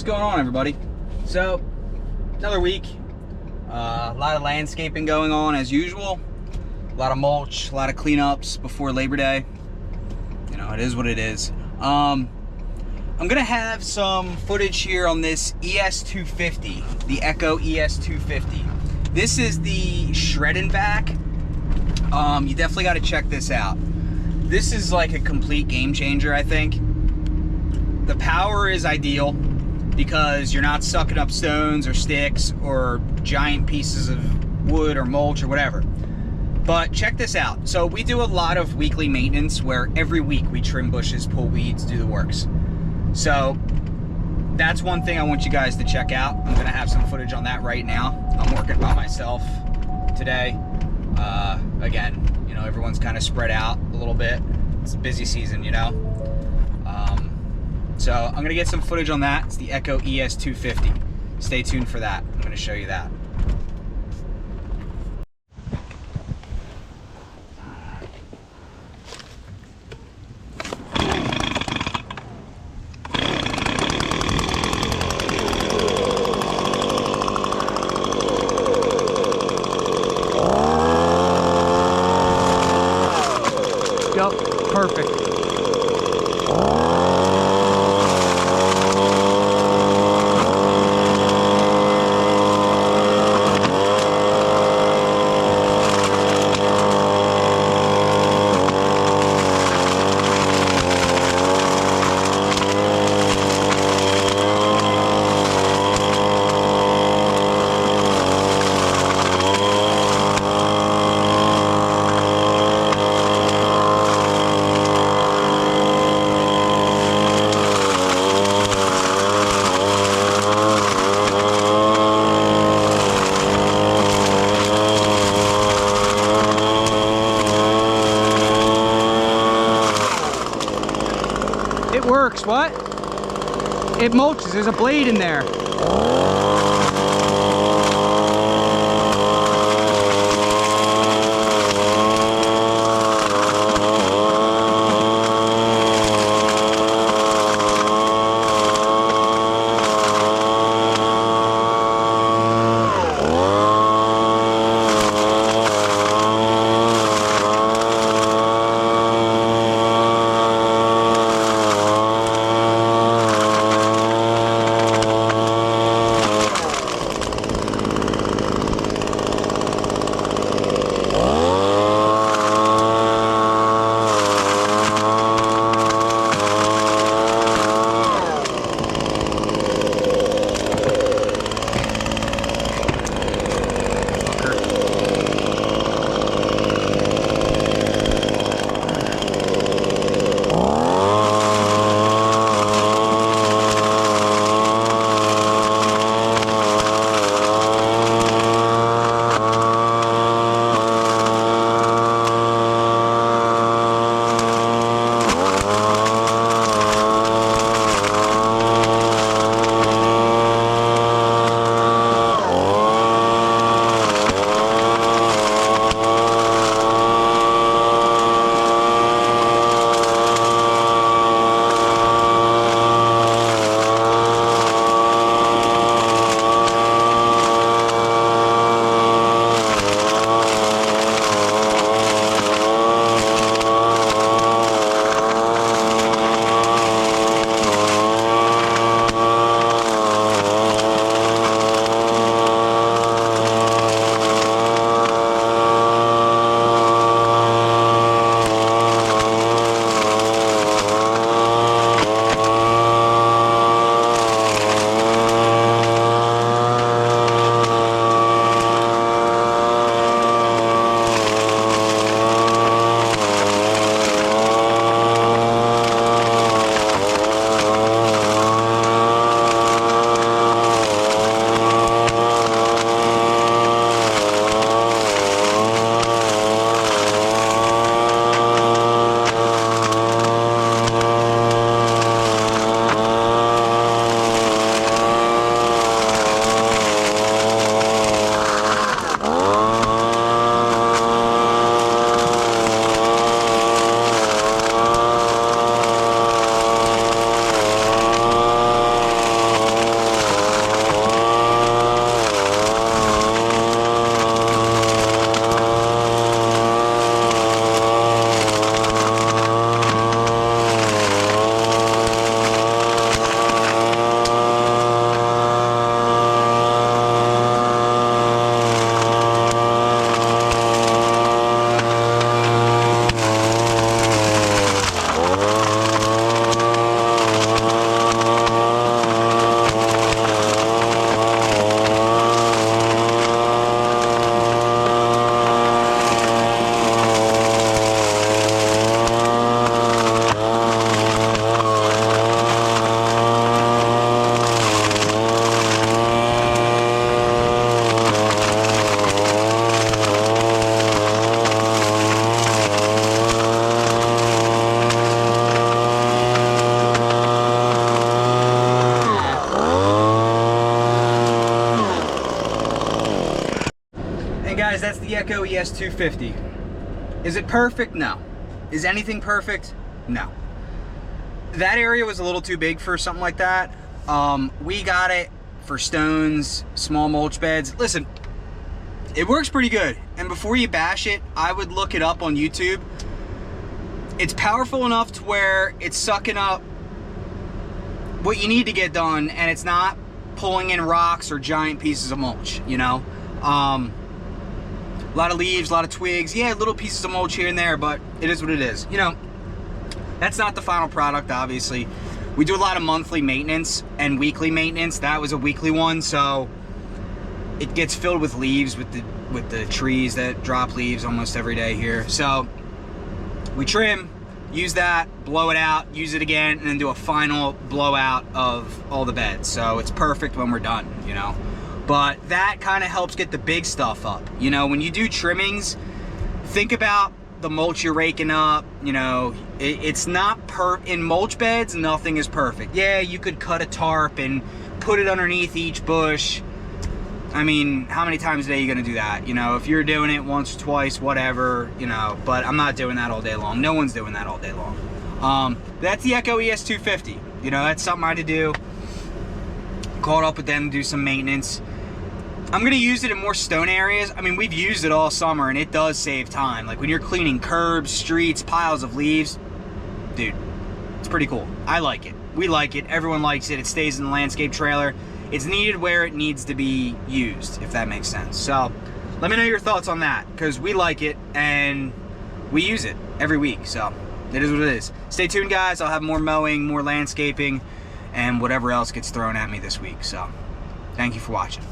What's going on, everybody? So, another week. A lot of landscaping going on as usual. A lot of mulch, a lot of cleanups before Labor Day. You know, it is what it is. I'm gonna have some footage here on this ES-250, the Echo ES-250. This is the shred and back. You definitely got to check this out. This is like a complete game changer, I think. The power is ideal because you're not sucking up stones or sticks or giant pieces of wood or mulch or whatever. But check this out. So we do a lot of weekly maintenance where every week we trim bushes, pull weeds, do the works. So that's one thing I want you guys to check out. I'm gonna have some footage on that right now. I'm working by myself today. Again, you know, everyone's kind of spread out a little bit. It's a busy season, you know. So I'm gonna get some footage on that. It's the Echo ES-250. Stay tuned for that. I'm gonna show you that. Yep, perfect. It works, what? It mulches, there's a blade in there. guys, that's the Echo ES-250. Is it perfect? No. Is anything perfect? No. That area was a little too big for something like that. We got it for stones, small mulch beds. Listen, it works pretty good. And before you bash it, I would look it up on YouTube. It's powerful enough to where it's sucking up what you need to get done, and it's not pulling in rocks or giant pieces of mulch, you know? A lot of leaves, a lot of twigs. Yeah, little pieces of mulch here and there, but it is what it is. You know, that's not the final product, obviously. We do a lot of monthly maintenance and weekly maintenance. That was a weekly one, so it gets filled with leaves with the trees that drop leaves almost every day here. So we trim, use that, blow it out, use it again, and then do a final blowout of all the beds. So it's perfect when we're done, you know. But that kind of helps get the big stuff up. You know, when you do trimmings, think about the mulch you're raking up. You know, it's not in mulch beds, nothing is perfect. Yeah, you could cut a tarp and put it underneath each bush. I mean, how many times a day are you gonna do that? You know, if you're doing it once or twice, whatever, you know, but I'm not doing that all day long. No one's doing that all day long. That's the Echo ES-250. You know, that's something I had to do. Caught up with them to do some maintenance. I'm gonna use it in more stone areas. I mean, we've used it all summer and it does save time. Like when you're cleaning curbs, streets, piles of leaves, dude, it's pretty cool. I like it. We like it. Everyone likes it. It stays in the landscape trailer. It's needed where it needs to be used, if that makes sense. So let me know your thoughts on that, because we like it and we use it every week. So it is what it is. Stay tuned, guys. I'll have more mowing, more landscaping, and whatever else gets thrown at me this week. So thank you for watching.